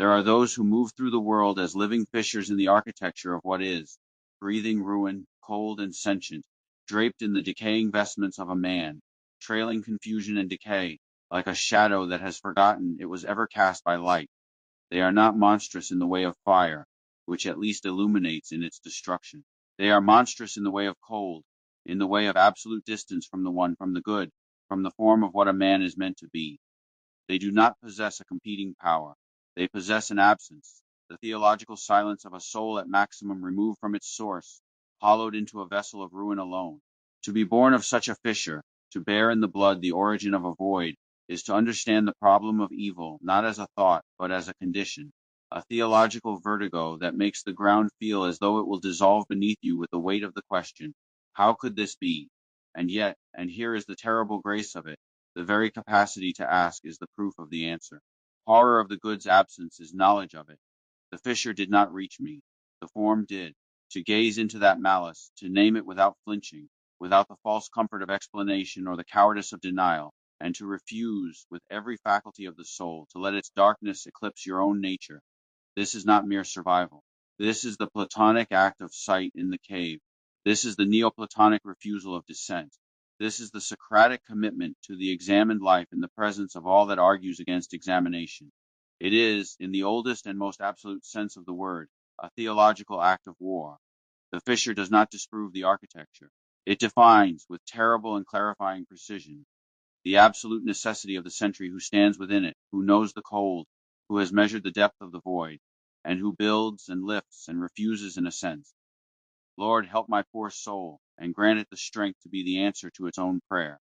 There are those who move through the world as living fissures in the architecture of what is, breathing ruin, cold and sentient, draped in the decaying vestments of a man, trailing confusion and decay, like a shadow that has forgotten it was ever cast by light. They are not monstrous in the way of fire, which at least illuminates in its destruction. They are monstrous in the way of cold, in the way of absolute distance from the one, from the good, from the form of what a man is meant to be. They do not possess a competing power. They possess an absence, the theological silence of a soul at maximum removed from its source, hollowed into a vessel of ruin alone. To be born of such a fissure, to bear in the blood the origin of a void, is to understand the problem of evil not as a thought, but as a condition, a theological vertigo that makes the ground feel as though it will dissolve beneath you with the weight of the question, how could this be? And yet, and here is the terrible grace of it, the very capacity to ask is the proof of the answer. Horror of the good's absence is knowledge of it. The fissure did not reach me. The form did. To gaze into that malice, to name it without flinching, without the false comfort of explanation or the cowardice of denial, and to refuse, with every faculty of the soul, to let its darkness eclipse your own nature. This is not mere survival. This is the Platonic act of sight in the cave. This is the Neoplatonic refusal of dissent. This is the Socratic commitment to the examined life in the presence of all that argues against examination. It is, in the oldest and most absolute sense of the word, a theological act of war. The fissure does not disprove the architecture. It defines, with terrible and clarifying precision, the absolute necessity of the sentry who stands within it, who knows the cold, who has measured the depth of the void, and who builds and lifts and refuses in a sense. Lord, help my poor soul, and grant it the strength to be the answer to its own prayer.